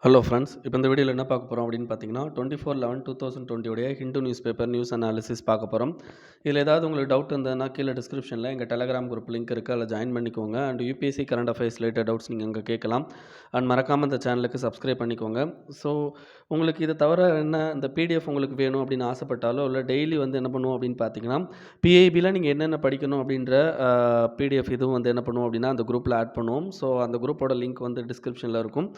Hello friends. இப்போ இந்த வீடியோவில் என்ன பார்க்க போகிறோம் அப்படின்னு பார்த்தீங்கன்னா 24/11/2020 உடைய Hindu news paper news analysis பார்க்க போகிறோம். இதில் ஏதாவது உங்களுக்கு டவுட் இருந்ததுன்னா கீழே டிஸ்கிரிப்ஷனில் எங்கள் டெலகிராம் குரூப் லிங்க் இருக்குது, அதில் ஜாயின் பண்ணிக்கோங்க. And UPSC current affairs related doubts நீங்கள் அங்கே கேட்கலாம். அண்ட் மறக்காமல் இந்த சேனலுக்கு சப்ஸ்கிரைப் பண்ணிக்கோங்க. ஸோ உங்களுக்கு இதை தவிர என்ன இந்த பிடிஎஃப் உங்களுக்கு வேணும் அப்படின்னு ஆசைப்பட்டாலோ இல்லை டெய்லி வந்து என்ன பண்ணுவோம் அப்படின்னு பார்த்தீங்கன்னா பிஐபியில் நீங்கள் என்னென்ன படிக்கணும் அப்படின்ற பிடிஎஃப் இதுவும் வந்து என்ன பண்ணுவோம் அப்படின்னா அந்த குரூப்பில் ஆட் பண்ணுவோம். ஸோ அந்த குரூப்போட லிங்க் வந்து டிஸ்கிரிப்ஷனில் இருக்கும்.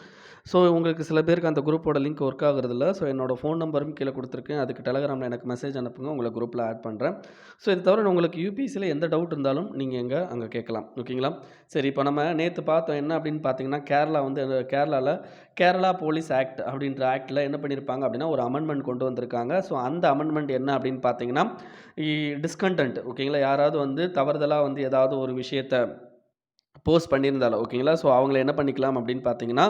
ஸோ உங்களுக்கு சில பேருக்கு அந்த குரூப்போட லிங்க் ஒர்க் ஆகுறதில்ல. ஸோ என்னோட ஃபோன் நம்பரும் கீழே கொடுத்துருக்கேன். அதுக்கு டெலகிராமில் எனக்கு மெசேஜ் அனுப்புங்க, உங்களை குரூப்பில் ஆட் பண்ணுறேன். ஸோ இது தவிர உங்களுக்கு யூபிஎஸ்சியில் எந்த டவுட் இருந்தாலும் நீங்கள் அங்கே கேட்கலாம். ஓகேங்களா? சரி, இப்போ நம்ம நேற்று பார்த்தோம் என்ன அப்படின்னு பார்த்தீங்கன்னா கேரளாவில் கேரளா போலீஸ் ஆக்ட் அப்படின்ற ஆக்டில் என்ன பண்ணியிருப்பாங்க அப்படின்னா ஒரு அமெண்ட்மெண்ட் கொண்டு வந்திருக்காங்க. ஸோ அந்த அமெண்ட்மெண்ட் என்ன அப்படின்னு பார்த்தீங்கன்னா டிஸ்கண்டன்ட், ஓகேங்களா, யாராவது வந்து தவறுதலாக வந்து ஏதாவது ஒரு விஷயத்தை போஸ்ட் பண்ணியிருந்தாலும் ஓகேங்களா, ஸோ அவங்கள என்ன பண்ணிக்கலாம் அப்படின்னு பார்த்தீங்கன்னா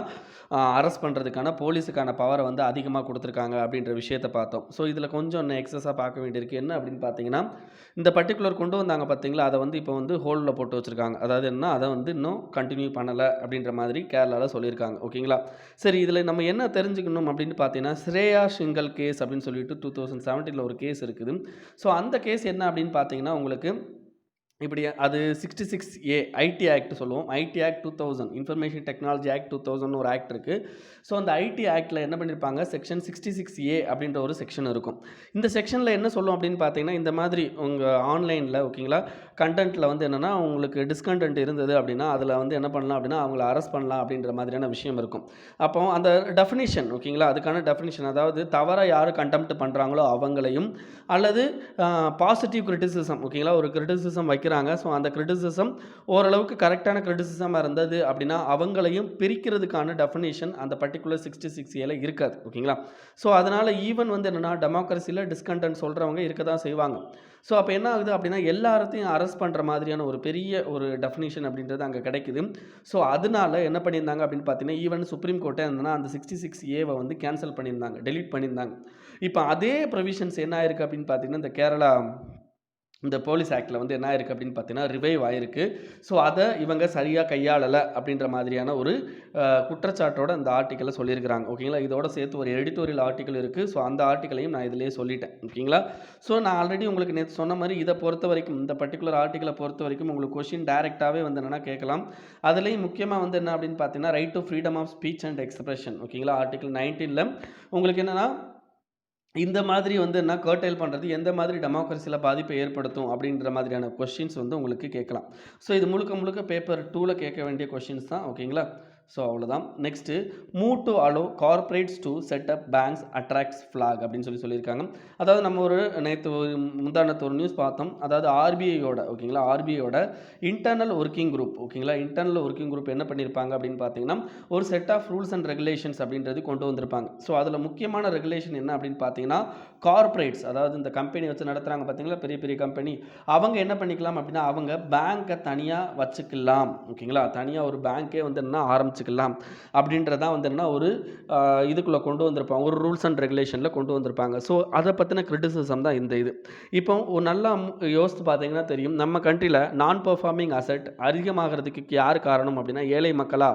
அரெஸ்ட் பண்ணுறதுக்கான போலீஸுக்கான பவரை வந்து அதிகமாக கொடுத்துருக்காங்க அப்படின்ற விஷயத்தை பார்த்தோம். ஸோ இதில் கொஞ்சம் இன்னும் எக்ஸஸாக பார்க்க வேண்டியிருக்கு. என்ன அப்படின்னு பார்த்தீங்கன்னா இந்த பர்டிகுலர் கொண்டு வந்தாங்க பார்த்தீங்களா, அதை வந்து இப்போ வந்து ஹோல்டில் போட்டு வச்சுருக்காங்க. அதாவது என்ன, அதை வந்து இன்னும் கண்டினியூ பண்ணலை அப்படின்ற மாதிரி கேரளாவில் சொல்லியிருக்காங்க. ஓகேங்களா? சரி, இதில் நம்ம என்ன தெரிஞ்சுக்கணும் அப்படின்னு பார்த்தீங்கன்னா ஸ்ரேயா ஷிங்கல் கேஸ் அப்படின்னு சொல்லிட்டு 2017 ஒரு கேஸ் இருக்குது. ஸோ அந்த கேஸ் என்ன அப்படின்னு பார்த்தீங்கன்னா உங்களுக்கு இப்படி அது 66A ஐடி ஆக்ட் சொல்லுவோம். ID act 2000, information technology act 2000 ஒரு ஆக்ட் இருக்குது. ஸோ அந்த ஐடி ஆக்டில் என்ன பண்ணியிருப்பாங்க, செக்ஷன் 66A அப்படின்ற ஒரு செக்ஷன் இருக்கும். இந்த செக்ஷனில் என்ன சொல்லும் அப்படின்னு பார்த்தீங்கன்னா இந்த மாதிரி உங்கள் ஆன்லைனில் ஓகேங்களா கண்டென்ட்டில் வந்து என்னென்னா உங்களுக்கு டிஸ்கண்டென்ட் இருந்தது அப்படின்னா அதில் வந்து என்ன பண்ணலாம் அப்படின்னா அவங்கள அரெஸ்ட் பண்ணலாம் அப்படின்ற மாதிரியான விஷயம் இருக்கும். அப்போ அந்த டெஃபினிஷன் ஓகேங்களா, அதுக்கான டெஃபினிஷன் அதாவது தவறாக யார் கண்டெம்ட் பண்ணுறாங்களோ அவங்களையும் அல்லது பாசிட்டிவ் கிரிட்டிசிசம் ஓகேங்களா ஒரு கிரிட்டிசிசம் வைக்கிறாங்க. ஸோ அந்த கிரிட்டிசிசம் ஓரளவுக்கு கரெக்டான கிரிட்டிசிசமாக இருந்தது அப்படின்னா அவங்களையும் பிரிக்கிறதுக்கான டெஃபினேஷன் அந்த பர்டிகுலர் 66A இருக்காது. ஓகேங்களா? ஸோ அதனால் ஈவன் வந்து என்னென்னா டெமோக்ரஸியில் டிஸ்கண்டென்ட் சொல்கிறவங்க இருக்க தான் செய்வாங்க. ஸோ அப்போ என்ன ஆகுது அப்படின்னா எல்லாத்தையும் அரெஸ்ட் பண்ணுற மாதிரியான ஒரு பெரிய ஒரு டெஃபினேஷன் அப்படின்றது அங்கே கிடைக்குது. ஸோ அதனால என்ன பண்ணியிருந்தாங்க அப்படின்னு பார்த்தீங்கன்னா ஈவன் சுப்ரீம் கோர்ட்டே என்னன்னா அந்த 66A வந்து கேன்சல் பண்ணியிருந்தாங்க, டெலீட் பண்ணியிருந்தாங்க. இப்போ அதே ப்ரொவிஷன்ஸ் என்ன ஆயிருக்கு அப்படின்னு பார்த்தீங்கன்னா இந்த கேரளா இந்த போலீஸ் ஆக்டில் வந்து என்ன ஆயிருக்கு அப்படின்னு பார்த்தீங்கன்னா ரிவைவ் ஆயிருக்கு. ஸோ அதை இவங்க சரியாக கையாளலை அப்படின்ற மாதிரியான ஒரு குற்றச்சாட்டோட அந்த ஆர்டிக்கலை சொல்லியிருக்கிறாங்க. ஓகேங்களா? இதோட சேர்த்து ஒரு எடிட்டோரியல் ஆர்டிக்கல் இருக்குது. ஸோ அந்த ஆர்டிக்கலையும் நான் இதிலே சொல்லிட்டேன். ஓகேங்களா? ஸோ நான் ஆல்ரெடி உங்களுக்கு நேற்று சொன்ன மாதிரி இதை பொறுத்த வரைக்கும் இந்த பர்டிகுலர் ஆர்டிக்கலை பொறுத்த வரைக்கும் உங்களுக்கு கொஷின் டைரெக்டாகவே வந்து என்னென்னா கேட்கலாம். அதுலேயும் முக்கியமாக வந்து என்ன அப்படின்னு பார்த்தீங்கன்னா right to freedom of speech and expression ஓகேங்களா ஆர்டிக்கல் 19ல் உங்களுக்கு என்னென்னா இந்த மாதிரி வந்து என்ன கர்டைல் பண்ணுறது எந்த மாதிரி டெமோக்ரஸியில் பாதிப்பை ஏற்படுத்தும் அப்படின்ற மாதிரியான கொஷின்ஸ் வந்து உங்களுக்கு கேட்கலாம். ஸோ இது முழுக்க பேப்பர் 2ல் கேட்க வேண்டிய கொஷின்ஸ் தான். ஓகேங்களா? ஸோ அவ்வளோதான். Next move to allow corporates to set up banks attracts flak அப்படின்னு சொல்லியிருக்காங்க. அதாவது நம்ம ஒரு நேற்று முந்தானத்து ஒரு நியூஸ் பார்த்தோம். அதாவது ஆர்பிஐயோட ஓகேங்களா ஆர்பிஐயோட இன்டர்னல் ஒர்க்கிங் குரூப் ஓகேங்களா இன்டர்னல் ஒர்க்கிங் குரூப் என்ன பண்ணியிருப்பாங்க அப்படின்னு பார்த்தீங்கன்னா ஒரு set of rules and regulations அப்படின்றது கொண்டு வந்திருப்பாங்க. ஸோ அதில் முக்கியமான ரெகுலேஷன் என்ன அப்படின்னு பார்த்தீங்கன்னா கார்பரேட்ஸ் அதாவது இந்த கம்பெனி வச்சு நடத்துகிறாங்க பார்த்தீங்களா பெரிய பெரிய கம்பெனி, அவங்க என்ன பண்ணிக்கலாம் அப்படின்னா அவங்க பேங்க்கை தனியாக வச்சுக்கலாம். ஓகேங்களா? தனியாக ஒரு பேங்க்கே வந்து என்ன ஆரம்பிச்சுக்கலாம் அப்படின்றதான் வந்து என்ன ஒரு இதுக்குள்ளே கொண்டு வந்திருப்பாங்க, ஒரு ரூல்ஸ் அண்ட் ரெகுலேஷனில் கொண்டு வந்திருப்பாங்க. ஸோ அதை பற்றின கிரிட்டிசிசம் தான் இந்த இது. இப்போ ஒரு நல்லா யோசித்து பார்த்தீங்கன்னா தெரியும் நம்ம கண்ட்ரியில் நான் பெர்ஃபார்மிங் அசெட் அதிகமாகிறதுக்கு யார் காரணம் அப்படின்னா ஏழை மக்களா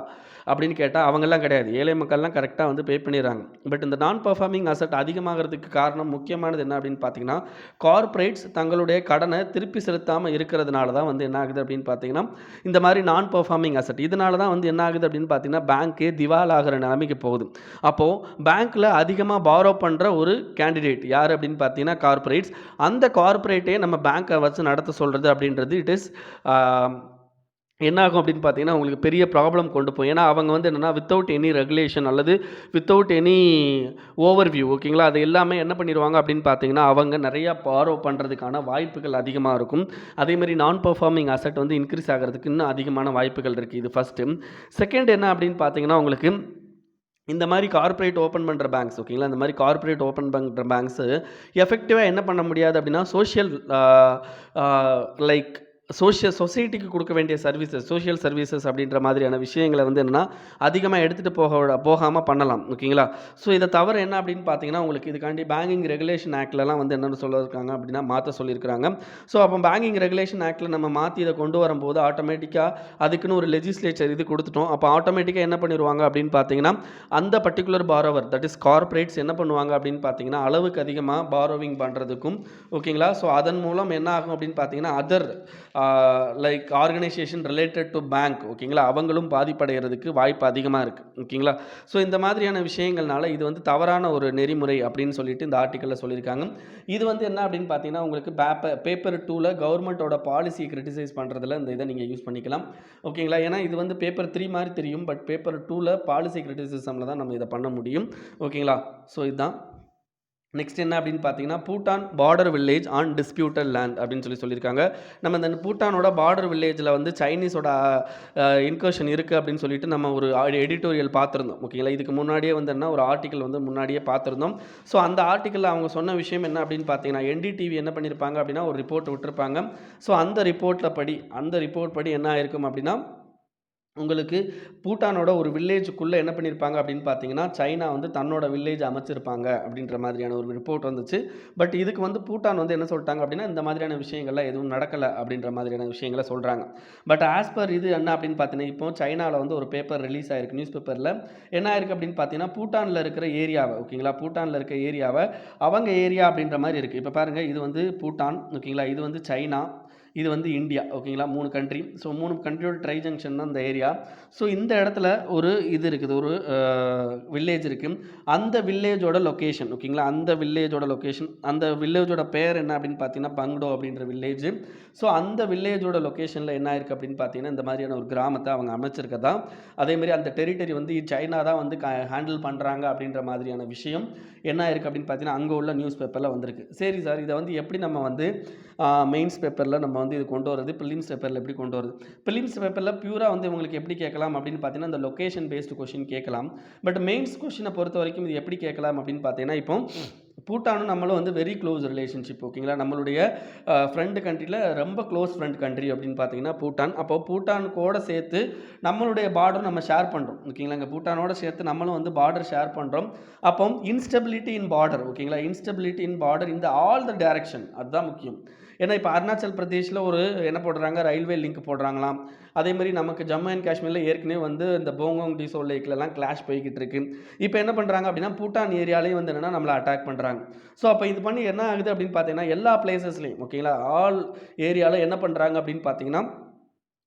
அப்படின்னு கேட்டால் அவங்கெல்லாம் கிடையாது. ஏழை மக்கள்லாம் கரெக்டாக வந்து பே பண்ணிடுறாங்க. பட் இந்த நான் பெர்ஃபார்மிங் அசெட் அதிகமாகிறதுக்கு காரணம் முக்கியமானது என்ன அப்படின்னு பார்த்தீங்கன்னா கார்பரேட்ஸ் தங்களுடைய கடனை திருப்பி செலுத்தாமல் இருக்கிறதுனால தான் வந்து என்ன ஆகுது அப்படின்னு பார்த்தீங்கன்னா இந்த மாதிரி நான் பெர்ஃபார்மிங் அசெட் இதனால தான் வந்து என்ன ஆகுது அப்படின்னு பார்த்தீங்கன்னா பேங்க்கே திவால் ஆகிற நிலைமைக்கு போகுது. அப்போது பேங்க்கில் அதிகமாக பாரோ பண்ணுற ஒரு கேண்டிடேட் யார் அப்படின்னு பார்த்தீங்கன்னா கார்பரேட்ஸ். அந்த கார்பரேட்டே நம்ம பேங்க்கை வச்சு நடத்த சொல்கிறது அப்படின்றது இட் இஸ் என்ன ஆகும் அப்படின்னு பார்த்தீங்கன்னா உங்களுக்கு பெரிய ப்ராப்ளம் கொண்டு போய், ஏன்னா அவங்க வந்து என்னென்னா வித்தவுட் எனி ரெகுலேஷன் அல்லது வித்தவுட் எனி ஓவர்வியூ ஓகேங்களா அது எல்லாமே என்ன பண்ணிடுவாங்க அப்படின்னு பார்த்தீங்கன்னா அவங்க நிறையா பாரோ பண்ணுறதுக்கான வாய்ப்புகள் அதிகமாக இருக்கும். அதேமாதிரி நான் பெர்ஃபார்மிங் அசெட் வந்து இன்க்ரீஸ் ஆகிறதுக்கு இன்னும் அதிகமான வாய்ப்புகள் இருக்குது. இது ஃபஸ்ட்டு. செகண்ட் என்ன அப்படின்னு பார்த்தீங்கன்னா உங்களுக்கு இந்த மாதிரி கார்ப்பரேட் ஓப்பன் பண்ணுற பேங்க்ஸ் ஓகேங்களா இந்த மாதிரி கார்ப்பரேட் ஓப்பன் பண்ணுற பேங்க்ஸு எஃபெக்டிவாக என்ன பண்ண முடியாது அப்படின்னா சோஷியல் லைக் சொசைட்டிக்கு கொடுக்க வேண்டிய சர்வீசஸ், சோஷியல் சர்வீசஸ் அப்படின்ற மாதிரியான விஷயங்களை வந்து என்னன்னா, அதிகமா எடுத்துட்டு போகாம பண்ணலாம். ஓகேங்களா? ஸோ இத தவிர என்ன அப்படின்னு பார்த்தீங்கன்னா, உங்களுக்கு இதுக்காண்டி பேங்கிங் ரெகுலேஷன் ஆக்ட்லலாம் வந்து என்னென்ன சொல்லியிருக்காங்க அப்படின்னா, மாத்த சொல்லியிருக்கிறாங்க. ஸோ அப்போ பேங்கிங் ரெகுலேஷன் ஆக்ட்ல நம்ம மாத்தி இத கொண்டு வரும்போது, ஆட்டோமேட்டிக்கா அதுக்குன்னு ஒரு லெஜிஸ்லேச்சர் இது குடுத்துட்டோம். அப்போ ஆட்டோமேட்டிக்கா என்ன பண்ணிருவாங்க அப்படின்னு பார்த்தீங்கன்னா, அந்த particular borrower that is corporates என்ன பண்ணுவாங்க அப்படின்னு பார்த்தீங்கன்னா, அளவுக்கு அதிகமா பாரோவிங் பண்றதுக்கும் ஓகேங்களா? ஸோ அதன் மூலம் என்ன ஆகும் அப்படின்னு பார்த்தீங்கன்னா, other like organisation related to bank ஓகேங்களா, அவங்களும் பாதிப்படைகிறதுக்கு வாய்ப்பு அதிகமாக இருக்குது. ஓகேங்களா? ஸோ இந்த மாதிரியான விஷயங்கள்னால இது வந்து தவறான ஒரு நெறிமுறை அப்படின்னு சொல்லிட்டு இந்த ஆர்டிக்கலில் சொல்லியிருக்காங்க. இது வந்து என்ன அப்படின்னு பார்த்தீங்கன்னா, உங்களுக்கு பேப்பர் 2ல கவர்மெண்ட்டோட பாலிசியை கிரிட்டிசைஸ் பண்ணுறதுல இந்த இதை நீங்கள் யூஸ் பண்ணிக்கலாம். ஓகேங்களா? ஏன்னா இது வந்து பேப்பர் 3 மாதிரி தெரியும், பட் பேப்பர் 2ல பாலிசி கிரிட்டிசிசமில் தான் நம்ம இதை பண்ண முடியும். ஓகேங்களா? ஸோ இதுதான். நெக்ஸ்ட் என்ன அப்படின்னு பார்த்தீங்கன்னா, Bhutan border village on disputed land அப்படின்னு சொல்லியிருக்காங்க. நம்ம இந்த பூட்டானோட பார்டர் வில்லேஜில் வந்து சைனீஸோட இன்கர்ஷன் இருக்குது அப்படின்னு சொல்லிட்டு நம்ம ஒரு எடிட்டோரியல் பார்த்துருந்தோம். ஓகேங்களா? இதுக்கு முன்னாடியே வந்து என்ன ஒரு ஆர்டிக்கல் வந்து முன்னாடியே பார்த்துருந்தோம். ஸோ அந்த ஆர்டிக்கலில் அவங்க சொன்ன விஷயம் என்ன அப்படின்னு பார்த்தீங்கன்னா, என்டிடிவி என்ன பண்ணியிருப்பாங்க அப்படின்னா ஒரு ரிப்போர்ட் விட்டுருப்பாங்க. ஸோ அந்த ரிப்போர்ட் படி என்ன ஆயிருக்கும் அப்படின்னா, உங்களுக்கு பூட்டானோட ஒரு வில்லேஜுக்குள்ளே என்ன பண்ணியிருப்பாங்க அப்படின்னு பார்த்தீங்கன்னா, சைனா வந்து தன்னோட வில்லேஜ் அமைச்சிருப்பாங்க அப்படின்ற மாதிரியான ஒரு ரிப்போர்ட் வந்துச்சு. பட் இதுக்கு வந்து பூட்டான் வந்து என்ன சொல்லிட்டாங்க அப்படின்னா, இந்த மாதிரியான விஷயங்கள்லாம் எதுவும் நடக்கலை அப்படின்ற மாதிரியான விஷயங்களை சொல்கிறாங்க. பட் ஆஸ் பர் இது என்ன அப்படின்னு பார்த்தீங்கன்னா, இப்போ சைனாவில் வந்து ஒரு பேப்பர் ரிலீஸ் ஆயிருக்கு, நியூஸ் பேப்பரில் என்ன ஆயிருக்கு அப்படின்னு பார்த்தீங்கன்னா, பூட்டானில் இருக்கிற ஏரியாவை ஓகேங்களா, பூட்டானில் இருக்க ஏரியாவை அவங்க ஏரியா அப்படின்ற மாதிரி இருக்குது. இப்போ பாருங்கள், இது வந்து பூட்டான் ஓகேங்களா, இது வந்து சைனா, இது வந்து இந்தியா ஓகேங்களா, 3 கண்ட்ரி. ஸோ 3 கண்ட்ரியோட ட்ரை ஜங்ஷன் தான் இந்த ஏரியா. ஸோ இந்த இடத்துல ஒரு இது இருக்குது, ஒரு வில்லேஜ் இருக்குது. அந்த வில்லேஜோட லொக்கேஷன் ஓகேங்களா, அந்த வில்லேஜோட பேர் என்ன அப்படின்னு பார்த்தீங்கன்னா, பங்டோ அப்படின்ற வில்லேஜ். ஸோ அந்த வில்லேஜோட லொக்கேஷனில் என்ன ஆயிருக்கு அப்படின்னு பார்த்தீங்கன்னா, இந்த மாதிரியான ஒரு கிராமத்தை அவங்க அமைச்சிருக்கதா, அதேமாதிரி அந்த டெரிட்டரி வந்து சைனா தான் வந்து ஹேண்டில் பண்ணுறாங்க அப்படின்ற மாதிரியான விஷயம் என்ன ஆயிருக்கு அப்படின்னு பார்த்தீங்கன்னா, அங்கே உள்ள நியூஸ் பேப்பரில் வந்திருக்கு. சரி சார், இதை வந்து எப்படி நம்ம வந்து மெயின்ஸ் பேப்பரில் நம்ம வந்து இது கொண்டு வரது, ப்ரிலிம்ஸ் பேப்பரில் எப்படி கொண்டு வரது? ப்ரிலிம்ஸ் பேப்பரில் பியூராக வந்து உங்களுக்கு எப்படி கேட்கலாம் அப்படின்னு பார்த்தீங்கன்னா, இந்த லொக்கேஷன் பேஸ்டு கொஷின் கேட்கலாம். பட் மெயின்ஸ் கொஷினை பொறுத்த வரைக்கும் இது எப்படி கேட்கலாம் அப்படின்னு பார்த்தீங்கன்னா, இப்போ பூட்டானும் நம்மளும் வந்து வெரி க்ளோஸ் ரிலேஷன்ஷிப் ஓகேங்களா, நம்மளுடைய ஃப்ரெண்டு கண்ட்ரியில் ரொம்ப க்ளோஸ் ஃப்ரெண்ட் கண்ட்ரி அப்படின்னு பார்த்தீங்கன்னா பூட்டான். அப்போ பூட்டானுக்கோட சேர்த்து நம்மளுடைய பார்டர் நம்ம ஷேர் பண்ணுறோம் ஓகேங்களா, இங்கே பூட்டானோட சேர்த்து நம்மளும் வந்து பார்டர் ஷேர் பண்ணுறோம். அப்போ இன்ஸ்டபிலிட்டி இன் பார்டர் ஓகேங்களா, இன்ஸ்டபிலிட்டி இன் பார்டர் இந்த ஆல் த டைரக்ஷன் அதுதான் முக்கியம். ஏன்னா இப்போ அருணாச்சல் பிரதேஷில் ஒரு என்ன போடுறாங்க, ரயில்வே லிங்க் போடுறாங்களாம். அதே மாதிரி நமக்கு ஜம்மு அண்ட் காஷ்மீரில் ஏற்கனவே வந்து இந்த போங்கோங் டிசோ லேக்லலாம் கிளாஷ் போய்கிட்டு இருக்கு. இப்போ என்ன பண்ணுறாங்க அப்படின்னா, பூட்டான் ஏரியாலேயும் வந்து என்னென்னா நம்மளை அட்டாக் பண்ணுறாங்க. ஸோ அப்போ இது பண்ணி என்ன ஆகுது அப்படின்னு பார்த்தீங்கன்னா, எல்லா பிளேசஸ்லையும் ஓகேங்களா, ஆல் ஏரியாவில் என்ன பண்ணுறாங்க அப்படின்னு பார்த்தீங்கன்னா,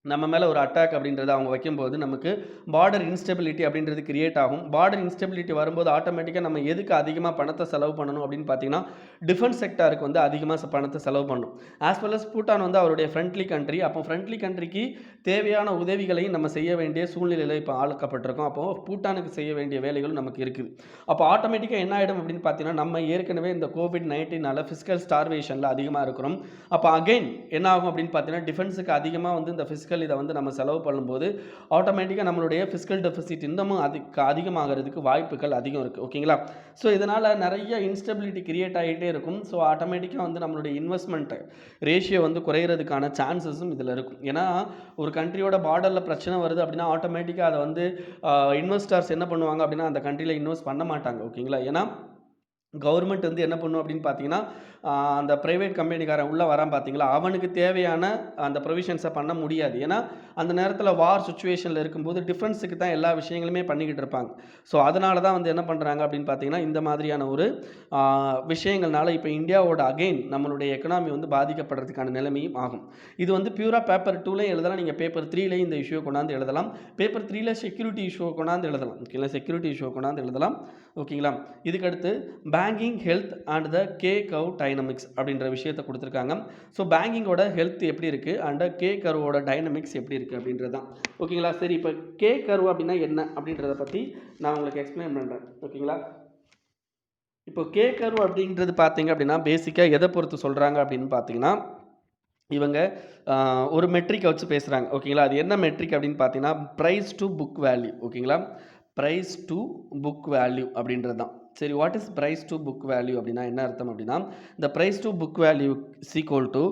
நம்ம மேலே ஒரு அட்டாக் அப்படின்றத அவங்க வைக்கும்போது நமக்கு பார்டர் இன்ஸ்டெபிலிட்டி அப்படின்றது கிரியேட் ஆகும். பார்டர் இன்ஸ்டெபிலிட்டி வரும்போது ஆட்டோமேட்டிக்காக நம்ம எதுக்கு அதிகமாக பணத்தை செலவு பண்ணணும் அப்படின்னு பார்த்தீங்கன்னா, டிஃபென்ஸ் செக்டாருக்கு வந்து அதிகமாக பணத்தை செலவு பண்ணணும். ஆஸ் வெல் அஸ் பூட்டான் வந்து அவருடைய ஃப்ரெண்ட்லி கண்ட்ரி. அப்போ ஃப்ரெண்ட்லி கண்ட்ரிக்கு தேவையான உதவிகளையும் நம்ம செய்ய வேண்டிய சூழ்நிலையில் இப்போ ஆளுக்கப்பட்டிருக்கோம். அப்போ பூட்டானுக்கு செய்ய வேண்டிய வேலைகளும் நமக்கு இருக்குது. அப்போ ஆட்டோமேட்டிக்காக என்ன ஆகிடும் அப்படின்னு பார்த்தீங்கன்னா, நம்ம ஏற்கனவே இந்த கோவிட்-19 ஃபிஸ்கல் ஸ்டார்வேஷனில் அதிகமாக இருக்கிறோம். அப்போ அகைன் என்ன ஆகும் அப்படின்னு பார்த்தீங்கன்னா, டிஃபென்ஸுக்கு அதிகமாக வந்து இந்த ஃபிஸ்கல் இதை வந்து நம்ம செலவு பண்ணும்போது ஆட்டோமேட்டிக்காக நம்மளுடைய ஃபிஸ்கல் டெபிசிட் இன்னமும் அதிகமாகிறதுக்கு வாய்ப்புகள் அதிகம் இருக்குது ஓகேங்களா. ஸோ இதனால் நிறைய இன்ஸ்டபிலிட்டி கிரியேட் ஆகிட்டே இருக்கும். ஸோ ஆட்டோமேட்டிக்காக வந்து நம்மளுடைய இன்வெஸ்ட்மெண்ட் ரேஷியோ வந்து குறையிறதுக்கான சான்சஸும் இதில் இருக்கும். ஏன்னா ஒரு கண்ட்ரியோட பார்டரில் பிரச்சனை வருது அப்படின்னா ஆட்டோமேட்டிக்காக அதை வந்து இன்வெஸ்டர்ஸ் என்ன பண்ணுவாங்க அப்படின்னா, அந்த கண்ட்ரியில் இன்வெஸ்ட் பண்ண மாட்டாங்க ஓகேங்களா. ஏன்னா கவர்மெண்ட் வந்து என்ன பண்ணும் அப்படின்னு பார்த்தீங்கன்னா, அந்த ப்ரைவேட் கம்பெனிக்காரன் உள்ளே வரான் பார்த்தீங்களா, அவனுக்கு தேவையான அந்த ப்ரொவிஷன்ஸை பண்ண முடியாது. ஏன்னா அந்த நேரத்தில் வார் சுச்சுவேஷனில் இருக்கும்போது டிஃபென்ஸுக்கு தான் எல்லா விஷயங்களுமே பண்ணிக்கிட்டு இருப்பாங்க. ஸோ அதனால தான் வந்து என்ன பண்ணுறாங்க அப்படின்னு பார்த்தீங்கன்னா, இந்த மாதிரியான ஒரு விஷயங்கள்னால இப்போ இந்தியாவோட அகெயின் நம்மளுடைய எக்கனாமி வந்து பாதிக்கப்படுறதுக்கான நிலைமையும் ஆகும். இது வந்து பியூராக பேப்பர் 2லேயும் எழுதலாம், நீங்கள் பேப்பர் 3லேயும் இந்த இஷ்யூவை கொண்டாந்து எழுதலாம். பேப்பர் 3ல செக்யூரிட்டி இஷ்யூவை கொண்டாந்து எழுதலாம் ஓகேங்களா, செக்யூரிட்டி இஷ்யூவை கொண்டாந்து எழுதலாம் ஓகேங்களா. இதுக்கடுத்து banking health and the K curve dynamics அப்படின்ற விஷயத்தை கொடுத்துருக்காங்க. ஸோ பேங்கிங்கோட ஹெல்த் எப்படி இருக்குது அண்ட் கே கர்வோட டைனமிக்ஸ் எப்படி இருக்குது அப்படின்றது தான் ஓகேங்களா. சரி, இப்போ கே கர்வ் அப்படின்னா என்ன அப்படின்றத பற்றி நான் உங்களுக்கு எக்ஸ்பிளைன் பண்ணுறேன் ஓகேங்களா. இப்போ கே கர்வ் அப்படின்றது பார்த்தீங்க அப்படின்னா பேசிக்காக எதை பொறுத்து சொல்கிறாங்க அப்படின்னு பார்த்தீங்கன்னா, இவங்க ஒரு மெட்ரிக்கை வச்சு பேசுகிறாங்க ஓகேங்களா. அது என்ன மெட்ரிக் அப்படின்னு பார்த்தீங்கன்னா, ப்ரைஸ் டு புக் வேல்யூ ஓகேங்களா, ப்ரைஸ் டு புக் வேல்யூ அப்படின்றது தான் சரி, what is price to book value அப்படின்னா என்ன அர்த்தம் அப்படின்னா, இந்த price to book value is equal to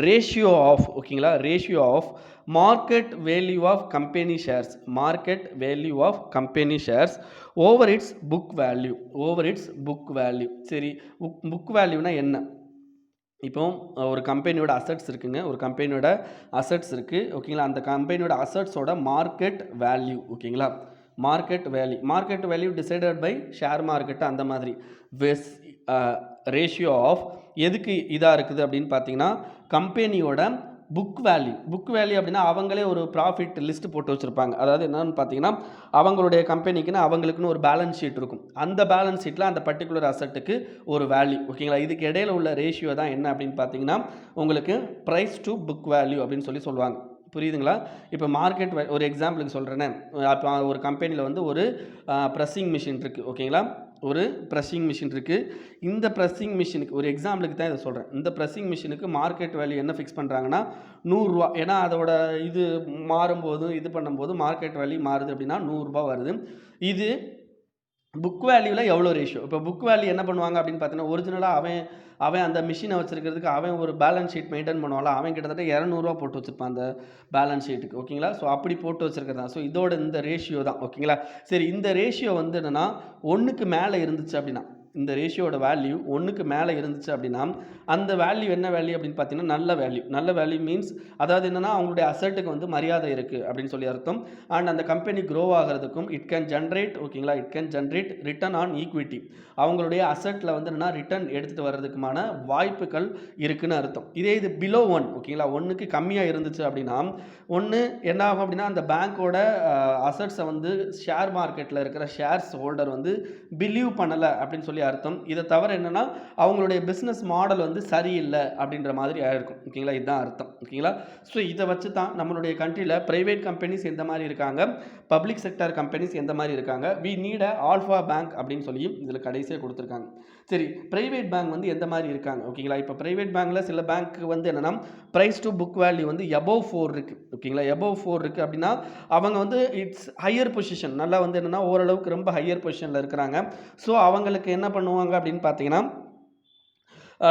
ratio of, ஓகேங்களா, ratio of market value of company shares, market value of company shares over its book value, over its book value. சரி, புக் வேல்யூனா என்ன? இப்போ ஒரு கம்பெனியோட அசட்ஸ் இருக்குங்க, ஒரு கம்பெனியோட அசட்ஸ் இருக்குது, ஓகேங்களா, அந்த கம்பெனியோட அசட்ஸோட மார்க்கெட் வேல்யூ, ஓகேங்களா, market value decided by share market, அந்த மாதிரி வெஸ் ரேஷியோ ஆஃப் எதுக்கு இதாக இருக்குது அப்படின்னு பார்த்தீங்கன்னா, கம்பெனியோட புக் வேல்யூ அப்படின்னா அவங்களே ஒரு ப்ராஃபிட் லிஸ்ட் போட்டு வச்சுருப்பாங்க. அதாவது என்னன்னு பார்த்தீங்கன்னா, அவங்களுடைய கம்பெனிக்குன்னு அவங்களுக்குன்னு ஒரு பேலன்ஸ் ஷீட் இருக்கும். அந்த பேலன்ஸ் ஷீட்டில் அந்த பர்டிகுலர் அசட்டுக்கு ஒரு வேல்யூ, ஓகேங்களா, இதுக்கு இடையில உள்ள ரேஷியோ தான் என்ன அப்படின்னு பார்த்தீங்கன்னா உங்களுக்கு ப்ரைஸ் டு புக் வேல்யூ அப்படின்னு சொல்லுவாங்க. புரியுதுங்களா? இப்போ மார்க்கெட் ஒரு எக்ஸாம்பிளுக்கு சொல்கிறேன்னே, இப்போ ஒரு கம்பெனியில் வந்து ஒரு ப்ரெஸ்ஸிங் மிஷின் இருக்குது, ஓகேங்களா, ஒரு ப்ரெஸ்ஸிங் மிஷின் இருக்குது. இந்த ப்ரெஸ்ஸிங் மிஷினுக்கு ஒரு எக்ஸாம்பிளுக்கு தான் இதை சொல்கிறேன். இந்த ப்ரெஸ்ஸிங் மிஷினுக்கு மார்க்கெட் வேல்யூ என்ன ஃபிக்ஸ் பண்ணுறாங்கன்னா 100 ரூபா. ஏன்னா அதோட இது மாறும்போது இது பண்ணும்போது மார்க்கெட் வேல்யூ மாறுது அப்படின்னா 100 ரூபா வருது. இது புக் வேல்யூவில் எவ்வளோ ரேஷியோ? இப்போ புக் வேல்யூ என்ன பண்ணுவாங்க அப்படின்னு பார்த்தீங்கன்னா, ஒரிஜினலாக அவன் அந்த மிஷினை வச்சுருக்கிறதுக்கு அவன் ஒரு பேலன்ஸ் ஷீட் மெயின்டைன் பண்ணுவான்ல, அவன் கிட்டத்தட்ட 200 போட்டு வச்சுருப்பான் அந்த பேலன்ஸ் ஷீட்டுக்கு, ஓகேங்களா. ஸோ அப்படி போட்டு வச்சுருக்கிறது தான். ஸோ இதோட இந்த ரேஷியோ தான், ஓகேங்களா. சரி, இந்த ரேஷியோ வந்து என்னென்னா 1க்கு மேலே இருந்துச்சு அப்படின்னா, இந்த ரேஷியோட வேல்யூ 1க்கு மேலே இருந்துச்சு அப்படின்னா அந்த வேல்யூ என்ன வேல்யூ அப்படின்னு பார்த்தீங்கன்னா நல்ல வேல்யூ மீன்ஸ் அதாவது என்னென்னா அவங்களுடைய அசட்டுக்கு வந்து மரியாதை இருக்குது அப்படின்னு சொல்லி அர்த்தம். அண்ட் அந்த கம்பெனி க்ரோ ஆகிறதுக்கும் இட் கேன் ஜென்ரேட், ஓகேங்களா, it can generate return on equity. அவங்களுடைய அசட்டில் வந்து என்னென்னா ரிட்டர்ன் எடுத்துகிட்டு வர்றதுக்குமான வாய்ப்புகள் இருக்குன்னு அர்த்தம். இதே இது பிலோ 1, ஓகேங்களா, 1க்கு கம்மியாக இருந்துச்சு அப்படின்னா என்ன ஆகும் அப்படின்னா அந்த பேங்க்கோட அசட்ஸை வந்து ஷேர் மார்க்கெட்டில் இருக்கிற ஷேர்ஸ் ஹோல்டர் வந்து பிலீவ் பண்ணலை அப்படின்னு சொல்லி அர்த்தம். இதை தவிர என்னன்னா அவங்களுடைய பிஸ்னஸ் மாடல் வந்து சரியில்லை அப்படின்ற மாதிரி ஆயிருக்கும், ஓகேங்களா, இதுதான் அர்த்தம், ஓகேங்களா. ஸோ இதை வச்சு தான் நம்மளுடைய கண்ட்ரியில் ப்ரைவேட் கம்பெனிஸ் எந்த மாதிரி இருக்காங்க, பப்ளிக் செக்டர் கம்பெனிஸ் எந்த மாதிரி இருக்காங்க, we need a alpha bank அப்படின்னு சொல்லி இதில் கடைசியாக கொடுத்துருக்காங்க. சரி, ப்ரைவேட் பேங்க் வந்து எந்த மாதிரி இருக்காங்க, ஓகேங்களா. இப்போ ப்ரைவேட் பேங்க்கில் சில பேங்க் வந்து என்னென்னா ப்ரைஸ் டு புக் வேல்யூ வந்து எபோவ் 4 இருக்குது, ஓகேங்களா, எபோவ் 4 இருக்குது அப்படின்னா அவங்க வந்து இட்ஸ் ஹையர் பொசிஷன், நல்லா வந்து என்னென்னா ஓரளவுக்கு ரொம்ப ஹையர் பொசிஷனில் இருக்கிறாங்க. ஸோ அவங்களுக்கு என்ன பண்ணுவாங்க அப்படின்னு பார்த்தீங்கன்னா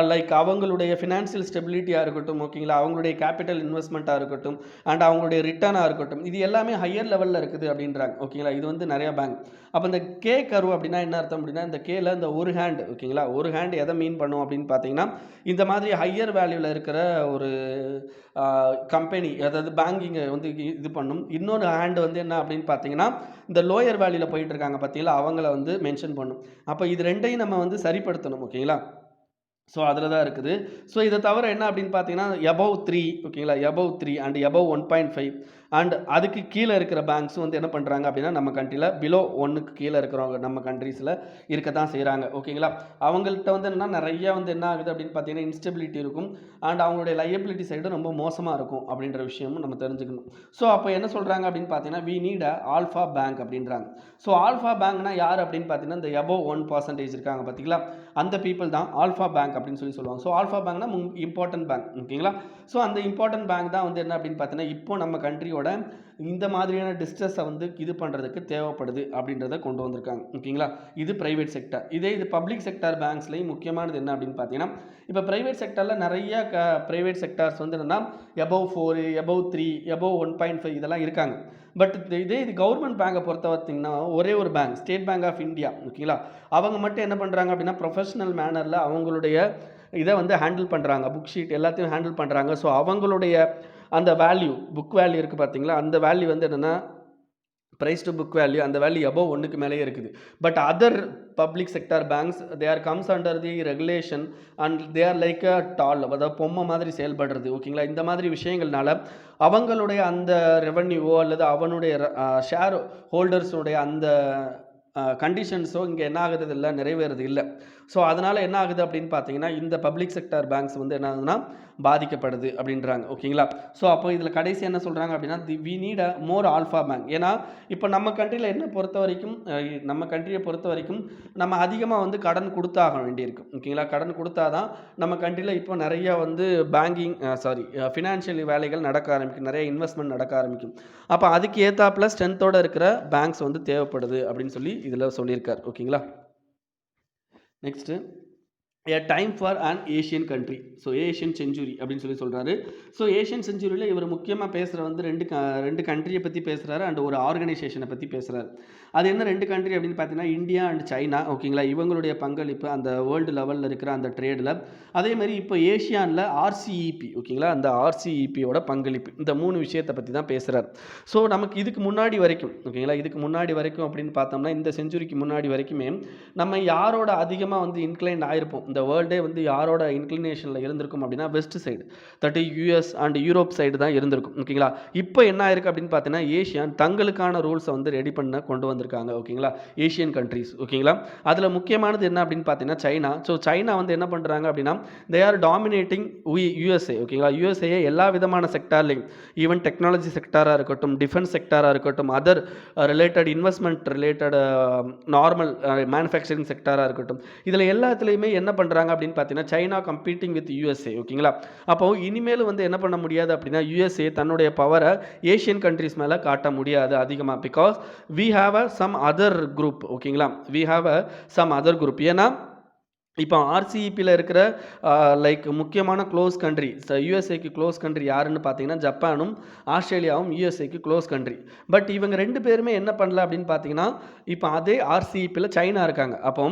லைக் அவங்களுடைய ஃபினான்ஷியல் ஸ்டெபிலிட்டியாக இருக்கட்டும், ஓகேங்களா, அவங்களுடைய கேபிட்டல் இன்வெஸ்ட்மெண்ட்டாக இருக்கட்டும் அண்ட் அவங்களுடைய ரிட்டர்னாக இருக்கட்டும், இது எல்லாமே ஹையர் லெவலில் இருக்குது அப்படின்றாங்க, ஓகேங்களா. இது வந்து நிறையா பேங்க். அப்போ இந்த கே கர்வ் அப்படின்னா என்ன அர்த்தம் அப்படின்னா இந்த கேல இந்த ஒரு ஹேண்ட், ஓகேங்களா, ஒரு ஹேண்ட் எதை மீன் பண்ணும் அப்படின்னு பார்த்தீங்கன்னா இந்த மாதிரி ஹையர் வேல்யூவில் இருக்கிற ஒரு கம்பெனி, அதாவது பேங்கிங்கை வந்து இது பண்ணும். இன்னொரு ஹேண்ட் வந்து என்ன அப்படின்னு பார்த்தீங்கன்னா இந்த லோயர் வேல்யூவில் போயிட்டு இருக்காங்க பார்த்தீங்களா, அவங்கள வந்து மென்ஷன் பண்ணும். அப்போ இது ரெண்டையும் நம்ம வந்து சரிப்படுத்தணும், ஓகேங்களா. ஸோ அதில் தான் இருக்குது. ஸோ இதை தவிர என்ன அப்படின்னு பார்த்தீங்கன்னா எபவ் 3, ஓகேங்களா, எபவ் 3 அண்ட் எபவ் 1.5 அண்ட் அதுக்கு கீழே இருக்கிற பேங்க்ஸும் வந்து என்ன பண்ணுறாங்க அப்படின்னா நம்ம கண்ட்ரியில் பிலோ 1க்கு கீழே இருக்கிறவங்க நம்ம கண்ட்ரீஸில் இருக்க தான் செய்கிறாங்க, ஓகேங்களா. அவங்கள்ட்ட வந்து என்னென்னா நிறைய வந்து என்ன ஆகுது அப்படின்னு பார்த்தீங்கன்னா இன்ஸ்டெபிலிட்டி இருக்கும் அண்ட் அவங்களுடைய லையபிலிட்டி சைடு ரொம்ப மோசமாக இருக்கும் அப்படின்ற விஷயமும் நம்ம தெரிஞ்சுக்கணும். ஸோ அப்போ என்ன சொல்கிறாங்க அப்படின்னு பார்த்தீங்கன்னா we need a alpha bank அப்படின்றாங்க. ஸோ ஆல்ஃபா பேங்க்னா யார் அப்படின்னு பார்த்தீங்கன்னா இந்த எபவ் 1% இருக்காங்க பார்த்தீங்களா, அந்த பீப்புள் தான் ஆல்ஃபா பேங்க் அப்படின்னு சொல்லுவாங்க. ஸோ ஆல்ஃபா பேங்க்னா இம்பார்ட்டன்ட் பேங்க், ஓகேங்களா. ஸோ அந்த இம்பார்ட்டன்ட் பேங்க் தான் வந்து என்ன அப்படின்னு பார்த்தீங்கன்னா இப்போ நம்ம கண்ட்ரியோட இந்த மாதிரியான டிஸ்ட்ரெஸை வந்து இது பண்ணுறதுக்கு தேவைப்படுது அப்படின்றத கொண்டு வந்திருக்காங்க, ஓகேங்களா. இது பிரைவேட் செக்டர். இது பப்ளிக் செக்டர் பேங்க்ஸ்லையும் முக்கியமானது என்ன அப்படின்னு பார்த்தீங்கன்னா இப்போ பிரைவேட் செக்டரில் நிறைய பிரைவேட் செக்டர்ஸ் வந்து என்னென்னா எபவ் 4, எபவ் 3, எபவ் 1.5 இதெல்லாம் இருக்காங்க. பட் இது கவர்மெண்ட் பேங்கை பொறுத்த பார்த்தீங்கன்னா ஒரே ஒரு பேங்க், ஸ்டேட் பேங்க் ஆஃப் இந்தியா, ஓகேங்களா, அவங்க மட்டும் என்ன பண்ணுறாங்க அப்படின்னா ப்ரொஃபஷனல் மேனரில் அவங்களுடைய இதை வந்து ஹேண்டில் பண்ணுறாங்க, புக் ஷீட் எல்லாத்தையும் ஹேண்டில் பண்ணுறாங்க. ஸோ அவங்களுடைய அந்த வேல்யூ, புக் வேல்யூ இருக்குது பார்த்தீங்களா, அந்த வேல்யூ வந்து என்னென்னா ப்ரைஸ் டு புக் வேல்யூ அந்த வேல்யூ எபோவ் 1க்கு மேலேயே இருக்குது. But other public sector banks they are comes under the regulation and they are like a doll, அதாவது பொம்மை மாதிரி செயல்படுறது, ஓகேங்களா. இந்த மாதிரி விஷயங்கள்னால அவங்களுடைய அந்த ரெவன்யூவோ அல்லது அவனுடைய ஷேர் ஹோல்டர்ஸுடைய அந்த கண்டிஷன்ஸோ இங்கே என்ன ஆகுறது இல்லை, நிறைவேறது இல்லை. ஸோ அதனால் என்ன ஆகுது அப்படின்னு பார்த்தீங்கன்னா இந்த பப்ளிக் செக்டர் பேங்க்ஸ் வந்து என்ன ஆகுதுன்னா பாதிக்கப்படுது அப்படின்றாங்க, ஓகேங்களா. ஸோ அப்போ இதில் கடைசி என்ன சொல்கிறாங்க அப்படின்னா we need a more alpha bank. ஏன்னா இப்போ நம்ம கண்ட்ரியில் என்ன பொறுத்த வரைக்கும் நம்ம கண்ட்ரியை பொறுத்த வரைக்கும் நம்ம அதிகமாக வந்து கடன் கொடுத்தாக வேண்டியிருக்கு, ஓகேங்களா. கடன் கொடுத்தா தான் நம்ம கண்ட்ரியில் இப்போ நிறைய வந்து பேங்கிங் ஃபினான்ஷியல் வேலைகள் நடக்க ஆரம்பிக்கும், நிறைய இன்வெஸ்ட்மெண்ட் நடக்க ஆரம்பிக்கும். அப்போ அதுக்கு ஏற்றாப்புல ஸ்ட்ரென்த்தோடு இருக்கிற பேங்க்ஸ் வந்து தேவைப்படுது அப்படின்னு சொல்லி இதில் சொல்லியிருக்கார், ஓகேங்களா. Next a time for an Asian country. So Asian century அப்படின்னு சொல்கிறாரு. ஸோ ஏஷியன் செஞ்சுரியில் இவர் முக்கியமாக பேசுகிற வந்து ரெண்டு கண்ட்ரியை பற்றி பேசுகிறாரு அண்ட் ஒரு ஆர்கனைசேஷனை பற்றி பேசுகிறாரு. அது என்ன ரெண்டு கண்ட்ரி அப்படின்னு பார்த்தீங்கன்னா இந்தியா அண்ட் சைனா. ஓகேங்களா, இவங்களுடைய பங்களிப்பு அந்த வேர்ல்டு லெவலில் இருக்கிற அந்த ட்ரேடில். அதே மாதிரி இப்போ ஏஷியானில் ஆர்சிஇபி, ஓகேங்களா, அந்த ஆர்சிஇபியோட பங்களிப்பு, இந்த 3 விஷயத்தை பற்றி தான் பேசுகிறார். ஸோ நமக்கு இதுக்கு முன்னாடி வரைக்கும், ஓகேங்களா, இதுக்கு முன்னாடி வரைக்கும் அப்படின்னு பார்த்தோம்னா இந்த செஞ்சுரிக்கு முன்னாடி வரைக்குமே நம்ம யாரோட அதிகமாக வந்து இன்க்ளைன் ஆயிருப்போம், இந்த வேர்ல்டே வந்து யாரோட இன்க்ளினேஷனில் இருந்திருக்கும் அப்படின்னா west side, that US and Europe side தான் இருந்திருக்கும். ஓகேங்களா, இப்போ என்ன ஆயிருக்கு அப்படின்னு பார்த்தீங்கன்னா ஏஷியன் தங்களுக்கான ரூல்ஸை வந்து ரெடி பண்ண கொண்டு வந்திருக்காங்க. ஓகேங்களா, ஏஷியன் கண்ட்ரிஸ். ஓகேங்களா, அதில் முக்கியமானது என்ன அப்படின்னு பார்த்தீங்கன்னா சைனா. ஸோ சைனா வந்து என்ன பண்ணுறாங்க அப்படின்னா தே ஆர் டாமினேட்டிங் யூஎஸ்ஏ. ஓகேங்களா, யூஎஸ்ஏ எல்லா விதமான செக்டார்லையும், ஈவன் டெக்னாலஜி செக்டாராக இருக்கட்டும், டிஃபென்ஸ் செக்டாராக இருக்கட்டும், other related investment related normal manufacturing செக்டாராக இருக்கட்டும், இதில் எல்லாத்துலேயுமே என்ன பண்ணுறாங்க அப்படின்னு பார்த்தீங்கன்னா சைனா கம்பீட்டிங் வித் யூஎஸ்ஏ. ஓகேங்களா, அப்போ இனிமேல் வந்து என்ன பண்ண முடியாது அப்படின்னா யூஎஸ்ஏ தன்னுடைய பவரை ஏஷியன் கண்ட்ரிஸ் மேலே காட்ட முடியாது அதிகமாக. Because we have a some other group. ஓகேங்களா, we have a some other group. ஏன்னா இப்போ ஆர்சிஇபியில் இருக்கிற லைக் முக்கியமான க்ளோஸ் கண்ட்ரி, யூஎஸ்ஏக்கு க்ளோஸ் கண்ட்ரி யாருன்னு பார்த்தீங்கன்னா ஜப்பானும் ஆஸ்திரேலியாவும் யூஎஸ்ஏக்கு க்ளோஸ் கண்ட்ரி. பட் இவங்க 2 பேருமே என்ன பண்ணல அப்படின்னு பார்த்தீங்கன்னா இப்போ அதே ஆர்சிஇபியில் சைனா இருக்காங்க. அப்போ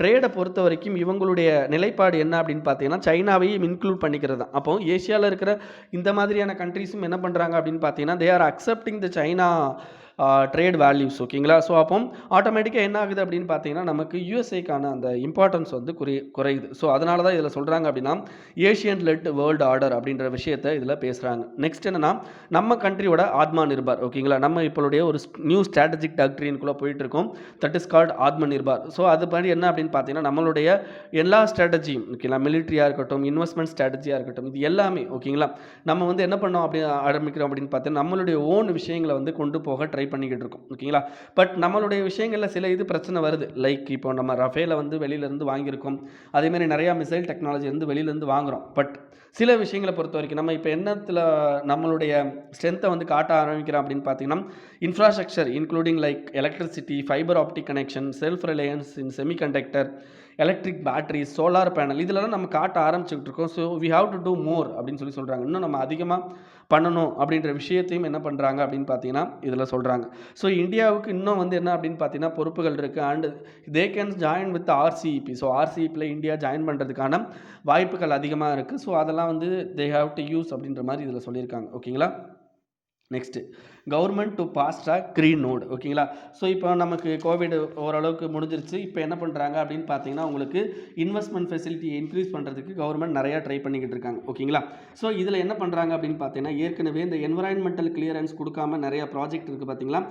ட்ரேடை பொறுத்த வரைக்கும் இவங்களுடைய நிலைப்பாடு என்ன அப்படின்னு பார்த்தீங்கன்னா சைனாவையும் இன்க்ளூட் பண்ணிக்கிறது தான். அப்போ ஏஷியாவில் இருக்கிற இந்த மாதிரியான கண்ட்ரிஸும் என்ன பண்ணுறாங்க அப்படின்னு பார்த்தீங்கன்னா they are accepting the China trade values. ஓகேங்களா, ஸோ அப்போ ஆட்டோமேட்டிக்காக என்ன ஆகுது அப்படின்னு பார்த்தீங்கன்னா நமக்கு யூஎஸ்ஏக்கான அந்த இம்பார்ட்டன்ஸ் வந்து குறையுது. ஸோ அதனால தான் இதில் சொல்கிறாங்க அப்படின்னா ஏஷியன் லெட் வேர்ல்டு ஆர்டர் அப்படின்ற விஷயத்தை இதில் பேசுகிறாங்க. நெக்ஸ்ட் என்னன்னா நம்ம கண்ட்ரியோட ஆத்மா நிர்பார். ஓகேங்களா, நம்ம இப்போடைய ஒரு நியூ ஸ்ட்ராட்டஜிக் டாக்ட்ரின்குள்ளே போயிட்டு இருக்கோம், that is called Atma Nirbhar. So அது படி என்ன அப்படின்னு பார்த்தீங்கன்னா நம்மளுடைய எல்லா ஸ்ட்ராட்டஜியும், ஓகேங்களா, மிலிட்ரியாக இருக்கட்டும், இன்வெஸ்ட்மெண்ட் ஸ்ட்ராட்டஜியாக இருக்கட்டும், இது எல்லாமே ஓகேங்களா நம்ம வந்து என்ன பண்ணோம் அப்படி ஆரம்பிக்கிறோம் அப்படின்னு பார்த்தீங்கன்னா நம்மளுடைய ஓன் விஷயங்களை வந்து கொண்டு போக ட்ரை பண்ணிக்கிட்டு இருக்கோம். ஓகேங்களா, பட் நம்மளுடைய விஷயங்களில் சில இது பிரச்சனை வருது. லைக் இப்போ நம்ம ரஃபேல வந்து வெளியிலேருந்து வாங்கியிருக்கோம், அதேமாதிரி நிறையா மிசைல் டெக்னாலஜி வந்து வெளியிலேருந்து வாங்குகிறோம். பட் சில விஷயங்களை பொறுத்த வரைக்கும் நம்ம இப்போ என்னத்தில் நம்மளுடைய ஸ்ட்ரென்த்தை வந்து காட்ட ஆரம்பிக்கிறோம் அப்படின்னு பார்த்தீங்கன்னா infrastructure including like electricity, fibre optic connection, self reliance in semiconductor, electric battery, solar panel, இதெல்லாம் நம்ம காட்ட ஆரம்பிச்சுக்கிட்டு இருக்கோம். So we have to do more அப்படின்னு சொல்கிறாங்க. இன்னும் நம்ம அதிகமாக பண்ணணும் அப்படின்ற விஷயத்தையும் என்ன பண்ணுறாங்க அப்படின்னு பார்த்தீங்கன்னா இதில் சொல்கிறாங்க. ஸோ இந்தியாவுக்கு இன்னும் வந்து என்ன அப்படின்னு பார்த்தீங்கன்னா பொறுப்புகள் இருக்குது and they can join with RCEP. So ஆர்சிஇபியில் இந்தியா ஜாயின் பண்ணுறதுக்கான வாய்ப்புகள் அதிகமாக இருக்குது. ஸோ அதெல்லாம் வந்து தே ஹாவ் டு யூஸ் அப்படின்ற மாதிரி இதில் சொல்லியிருக்காங்க. ஓகேங்களா, next government to fast track green nod. ஓகேங்களா, ஸோ இப்போ நமக்கு கோவிட் ஓரளவுக்கு முடிஞ்சிருச்சு. இப்போ என்ன பண்ணுறாங்க அப்படின்னு பார்த்தீங்கன்னா உங்களுக்கு இன்வெஸ்ட்மெண்ட் ஃபெசிலிட்டியை இன்க்ரீஸ் பண்ணுறதுக்கு கவர்மெண்ட் நிறையா ட்ரை பண்ணிக்கிட்டு இருக்காங்க. ஓகேங்களா, ஸோ இதில் என்ன பண்ணுறாங்க அப்படின்னு பார்த்தீங்கன்னா ஏற்கனவே இந்த என்விரான்மெண்டல் கிளியரன்ஸ் கொடுக்காம நிறையா ப்ராஜெக்ட் இருக்குது பார்த்தீங்களா,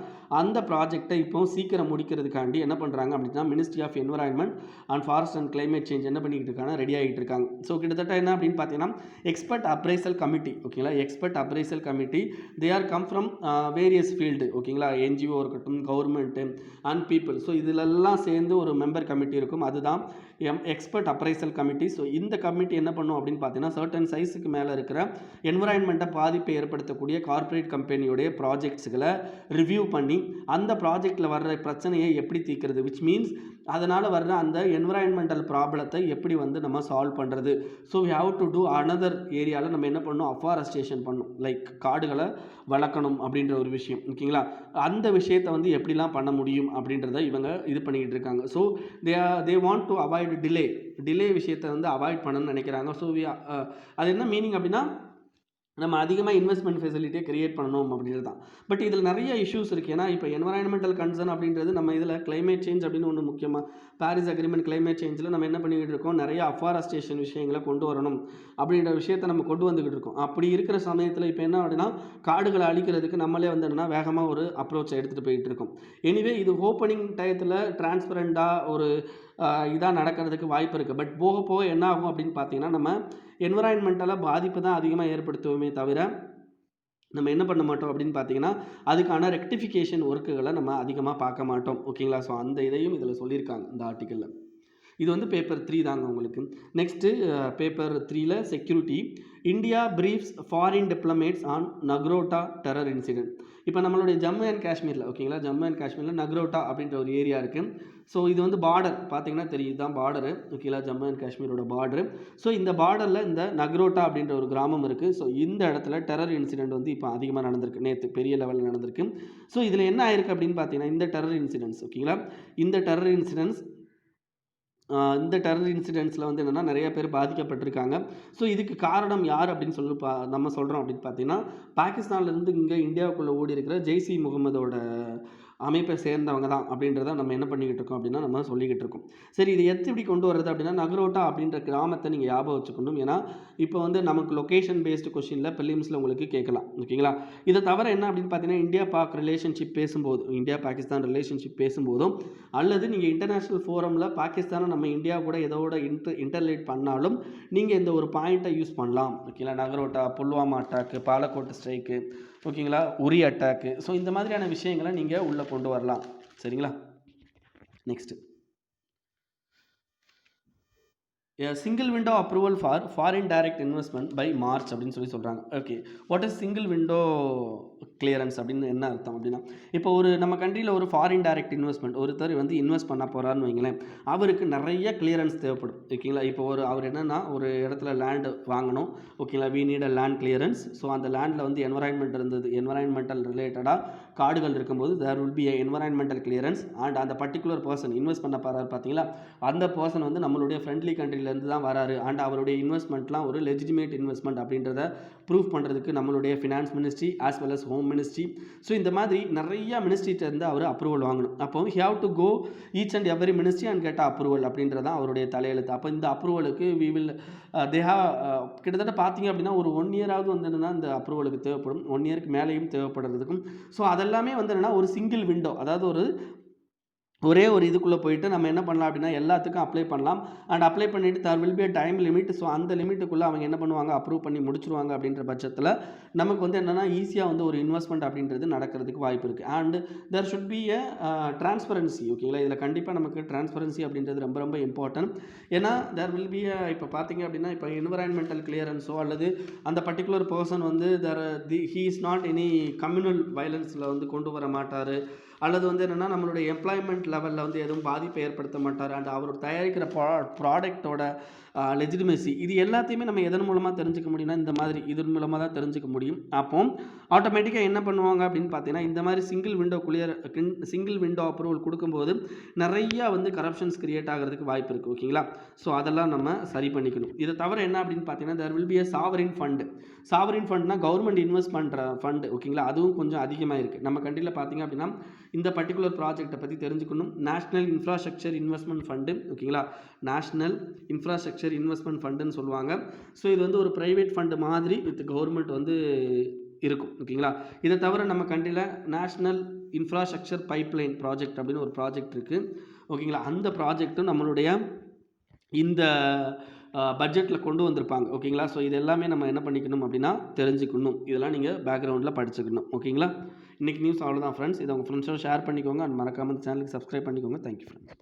அந்த ப்ராஜெக்டை இப்போ சீக்கிரம் முடிக்கிறதுக்காண்டி என்ன பண்ணுறாங்க அப்படின்னா ministry of environment and forest and climate change என்ன பண்ணிக்கிட்டு இருக்காங்க, ரெடி ஆகிட்டு இருக்காங்க. ஸோ கிட்டத்தட்ட என்ன அப்படின்னு பார்த்தீங்கன்னா எக்ஸ்பர்ட் அப்ரைசல் கமிட்டி. ஓகேங்களா, expert appraisal committee they are come from various field. ஓகேங்களா, என்ஜிஓ இருக்கட்டும், கவர்மெண்ட்டு அண்ட் பீப்புள். ஸோ இதிலெல்லாம் சேர்ந்து ஒரு மெம்பர் கமிட்டி இருக்கும், அதுதான் எக்ஸ்பர்ட் அப்ரைசல் கமிட்டி. ஸோ இந்த கமிட்டி என்ன பண்ணும் அப்படின்னு பார்த்தீங்கன்னா சர்டன் சைஸுக்கு மேலே இருக்கிற என்விரான்மெண்ட்டை பாதிப்பை ஏற்படுத்தக்கூடிய கார்ப்பரேட் கம்பெனியோடைய ப்ராஜெக்ட்ஸுகளை ரிவ்யூ பண்ணி அந்த ப்ராஜெக்டில் வர்ற பிரச்சனையை எப்படி தீர்க்கிறது, விச் மீன்ஸ் அதனால் வர்ற அந்த என்விரான்மெண்டல் ப்ராப்ளத்தை எப்படி வந்து நம்ம சால்வ் பண்ணுறது. So we have to do another ஏரியாவில் நம்ம என்ன பண்ணணும், அஃபாரஸ்டேஷன் பண்ணணும், லைக் காடுகளை வளர்க்கணும் அப்படின்ற ஒரு விஷயம். ஓகேங்களா, அந்த விஷயத்தை வந்து எப்படிலாம் பண்ண முடியும் அப்படின்றத இவங்க இது பண்ணிக்கிட்டு இருக்காங்க. So they want to avoid delay விஷயத்தை வந்து அவாய்ட் பண்ணணும்னு நினைக்கிறாங்க. ஸோ அது என்ன மீனிங் அப்படின்னா நம்ம அதிகமாக இன்வெஸ்ட்மெண்ட் ஃபெசிலிட்டியை கிரியேட் பண்ணணும் அப்படின்றது தான். பட் இதில் நிறைய இஷ்யூஸ் இருக்குது. ஏன்னா இப்போ என்வரான்மெண்டல் கன்சர்ன் அப்படின்றது நம்ம இதில் கிளைமேட் சேஞ்ச் அப்படின்னு ஒன்று முக்கியமாக பாரிஸ் அக்ரிமெண்ட் கிளைமேட் சேஞ்சில் நம்ம என்ன பண்ணிக்கிட்டு இருக்கோம், நிறைய அஃபாரஸ்டேஷன் விஷயங்களை கொண்டு வரணும் அப்படின்ற விஷயத்தை நம்ம கொண்டு வந்துக்கிட்டு இருக்கோம். அப்படி இருக்கிற சமயத்தில் இப்போ என்ன அப்படின்னா காடுகளை அழிக்கிறதுக்கு நம்மளே வந்து என்னென்னா வேகமாக ஒரு அப்ரோச்சை எடுத்துகிட்டு போயிட்டு இருக்கோம். எனிவே இது ஓப்பனிங் டயத்தில் டிரான்ஸ்பரண்டாக ஒரு இதாக நடக்கிறதுக்கு வாய்ப்பு இருக்குது. பட் போக போக என்ன ஆகும் அப்படின்னு பார்த்தீங்கன்னா நம்ம என்விரான்மெண்டலாக பாதிப்பு தான் அதிகமாக ஏற்படுத்துவோமே தவிர நம்ம என்ன பண்ண மாட்டோம் அப்படின்னு பார்த்தீங்கன்னா அதுக்கான ரெக்டிஃபிகேஷன் ஒர்க்குகளை நம்ம அதிகமாக பார்க்க மாட்டோம். ஓகேங்களா, ஸோ அந்த இதையும் இதில் சொல்லியிருக்காங்க இந்த ஆர்டிக்கலில். இது வந்து பேப்பர் 3 தாங்க உங்களுக்கு. நெக்ஸ்ட்டு பேப்பர் 3ல security. India briefs foreign diplomats on Nagrota terror incident. இப்போ நம்மளுடைய ஜம்மு அண்ட் காஷ்மீரில் ஓகேங்களா, ஜம்மு அண்ட் காஷ்மீரில் நக்ரோட்டா அப்படின்ற ஒரு ஏரியா இருக்குது. ஸோ இது வந்து பார்டர் பார்த்தீங்கன்னா தெரியுது தான் பார்டரு ஓகேங்களா, ஜம்மு அண்ட் காஷ்மீரோட பார்டரு. ஸோ இந்த பார்டரில் இந்த நக்ரோட்டா அப்படின்ற ஒரு கிராமம் இருக்குது. ஸோ இந்த இடத்துல டெரர் இன்சிடென்ட் வந்து இப்போ அதிகமாக நடந்திருக்கு, நேற்று பெரிய லெவலில் நடந்திருக்கு. ஸோ இதில் என்ன ஆயிருக்கு அப்படின்னு பார்த்தீங்கன்னா, இந்த டெரர் இன்சிடென்ட்ஸ் ஓகேங்களா, இந்த டெரர் இன்சிடென்ட்ஸில் வந்து என்னென்னா நிறைய பேர் பாதிக்கப்பட்டிருக்காங்க. ஸோ இதுக்கு காரணம் யார் அப்படின்னு சொல்லி நம்ம சொல்கிறோம் அப்படின்னு பார்த்தீங்கன்னா, பாகிஸ்தான்லேருந்து இங்கே இந்தியாவுக்குள்ளே ஓடி இருக்கிற ஜெய்ஷ் முகமதோட அமைப்பை சேர்ந்தவங்க தான் அப்படின்றத நம்ம என்ன பண்ணிக்கிட்டு இருக்கோம் அப்படின்னா நம்ம சொல்லிக்கிட்டு இருக்கோம். சரி, இது எப்படி கொண்டு வர்றது அப்படின்னா, நக்ரோட்டா அப்படின்ற கிராமத்தை நீங்கள் ஞாபகம் வச்சுக்கணும். ஏன்னா இப்போ வந்து நமக்கு லொக்கேஷன் பேஸ்டு கொஸ்டினில் பிலிம்ஸில் உங்களுக்கு கேட்கலாம் ஓகேங்களா. இதை தவிர என்ன அப்படின்னு பார்த்தீங்கன்னா, இந்தியா பாகிஸ்தான் ரிலேஷன்ஷிப் பேசும்போதும் அல்லது நீங்கள் இன்டர்நேஷ்னல் ஃபோரமில் பாகிஸ்தானை நம்ம இந்தியா கூட எதோட இன்டர்லேட் பண்ணாலும் நீங்கள் இந்த ஒரு பாயிண்ட்டை யூஸ் பண்ணலாம் ஓகேங்களா. நக்ரோட்டா, புல்வாமா அட்டாக்கு, பாலக்கோட் ஸ்ட்ரைக்கு ஓகேங்களா, உரி அட்டாக்கு. ஸோ இந்த மாதிரியான விஷயங்களை நீங்கள் உள்ளே கொண்டு வரலாம் சரிங்களா. Next single window approval for foreign direct investment by March அப்படின்னு சொல்கிறாங்க. Okay, what is single window clearance அப்படின்னு என்ன அர்த்தம் அப்படின்னா, இப்போ ஒரு நம்ம கண்ட்ரியில் ஒரு ஃபாரின் டைரக்ட் இன்வெஸ்ட்மெண்ட் ஒருத்தர் வந்து இன்வெஸ்ட் பண்ண போகிறாருன்னு வைங்களேன், அவருக்கு நிறைய கிளியரன்ஸ் தேவைப்படும் ஓகேங்களா. இப்போ அவர் என்னென்னா ஒரு இடத்துல லேண்டு வாங்கணும் ஓகேங்களா, we need a land clearance. So அந்த லேண்டில் வந்து என்வரான்மெண்டல் ரிலேட்டடாக காடுகள் இருக்கும்போது there will be environmental clearance. And அந்த பர்டிகுலர் பர்சன் இன்வெஸ்ட் பண்ண போகிறார் பார்த்தீங்களா, அந்த பர்சன் வந்து நம்மளுடைய ஃப்ரெண்ட்லி கண்ட்ரிலேருந்து தான் வராரு. அண்ட் அவருடைய இன்வெஸ்ட்மெண்ட்லாம் ஒரு லெஜிட்டிமேட் இன்வெஸ்ட்மெண்ட் அப்படின்றத ப்ரூவ் பண்ணுறதுக்கு நம்மளுடைய finance ministry as well as home ministry, so இந்த மாதிரி நிறைய மினிஸ்ட்ரியிலேருந்து அவர் அப்ரூவல் வாங்கணும். அப்போ have to go each and every ministry and get approval அப்படின்றதான் அவருடைய தலையெழுத்து. அப்போ இந்த அப்ரூவலுக்கு வி வில் கிட்டத்தட்ட பார்த்தீங்க அப்படின்னா ஒரு 1 இயராவது வந்து என்னென்னா இந்த அப்ரூவலுக்கு தேவைப்படும், 1 இயருக்கு மேலேயும் தேவைப்படுறதுக்கும். ஸோ அதெல்லாமே வந்து என்னென்னா ஒரு சிங்கிள் விண்டோ, அதாவது ஒரே ஒரு இதுக்குள்ளே போயிட்டு நம்ம என்ன பண்ணலாம் அப்படின்னா எல்லாத்துக்கும் அப்ளை பண்ணலாம். அண்ட் அப்ளை பண்ணிவிட்டு there will be a time limit. So அந்த லிமிட்டுக்குள்ளே அவங்க என்ன பண்ணுவாங்க, அப்ரூவ் பண்ணி முடிச்சுருவாங்க. அப்படின்ற பட்சத்தில் நமக்கு வந்து என்னென்னா ஈஸியாக வந்து ஒரு இன்வெஸ்ட்மெண்ட் அப்படின்றது நடக்கிறதுக்கு வாய்ப்பு இருக்குது. And there should be a transparency ஓகேங்களா. இதில் கண்டிப்பாக நமக்கு டிரான்ஸ்பரன்சி அப்படின்றது ரொம்ப ரொம்ப இம்பார்ட்டன்ட். ஏன்னா தேர் வில் பி இப்போ பார்த்தீங்க அப்படின்னா இப்போ என்விரான்மெண்டல் கிளியரன்ஸோ அல்லது அந்த பர்டிகுலர் பர்சன் வந்து he is not any communal வயலன்ஸில் வந்து கொண்டு வர மாட்டார், அல்லது வந்து என்னென்னா நம்மளுடைய எம்ப்ளாய்மெண்ட் லெவலில் வந்து எதுவும் பாதிப்பை ஏற்படுத்த மாட்டார். அண்ட் அவர் தயாரிக்கிற ப்ராடக்டோட லெஜிட்டிமேசி இது எல்லாத்தையுமே நம்ம எதன் மூலமாக தெரிஞ்சுக்க முடியும்னா இந்த மாதிரி இதன் மூலமாக தான் தெரிஞ்சுக்க முடியும். அப்போ ஆட்டோமேட்டிக்காக என்ன பண்ணுவாங்க அப்படின்னு பார்த்தீங்கன்னா, இந்த மாதிரி சிங்கிள் விண்டோ அப்ரூவல் கொடுக்கும்போது நிறையா வந்து கரப்ஷன்ஸ் கிரியேட் ஆகிறதுக்கு வாய்ப்பு இருக்குது ஓகேங்களா. ஸோ அதெல்லாம் நம்ம சரி பண்ணிக்கணும். இதை தவிர என்ன அப்படின்னு பார்த்தீங்கன்னா, there will be a sovereign fund. Sovereign ஃபண்ட்னா கவர்மெண்ட் இன்வெஸ்ட் பண்ணுற ஃபண்டு ஓகேங்களா, அதுவும் கொஞ்சம் அதிகமாக இருக்குது நம்ம கண்ட்ரியில். பார்த்தீங்க அப்படின்னா இந்த பர்டிகுலர் ப்ராஜெக்டை பற்றி தெரிஞ்சுக்கணும். நேஷ்னல் இன்ஃப்ராஸ்ட்ரக்சர் இன்வெஸ்ட்மெண்ட் ஃபண்டு ஓகேங்களா, நேஷ்னல் இன்ஃப்ராஸ்ட்ரக்சர் இன்வெஸ்ட்மெண்ட் ஃபண்டுன்னு சொல்லுவாங்க. ஸோ இது வந்து ஒரு ப்ரைவேட் ஃபண்டு மாதிரி வித் கவர்மெண்ட் வந்து இருக்கும் ஓகேங்களா. இதை தவிர நம்ம கண்ட்ரியில் நேஷ்னல் இன்ஃப்ராஸ்ட்ரக்சர் பைப்லைன் ப்ராஜெக்ட் அப்படின்னு ஒரு ப்ராஜெக்ட் இருக்குது ஓகேங்களா. அந்த ப்ராஜெக்ட்டும் நம்மளுடைய இந்த பட்ஜெட்டில் கொண்டு வந்திருப்பாங்க ஓகேங்களா. ஸோ இது எல்லாமே நம்ம என்ன பண்ணிக்கணும் அப்படின்னா தெரிஞ்சுக்கணும். இதெல்லாம் நீங்கள் பேக்ரவுண்டில் படிச்சுக்கணும் ஓகேங்களா. இன்றைக்கி நியூஸ் அவ்வளோதான் ஃப்ரெண்ட்ஸ். இதை உங்கள் ஃப்ரெண்ட்ஸோட ஷேர் பண்ணிக்கோங்க. அண்ட் மறக்காமல் சேனலுக்கு சப்ஸ்கிரைப் பண்ணிக்கோங்க. Thank you friends.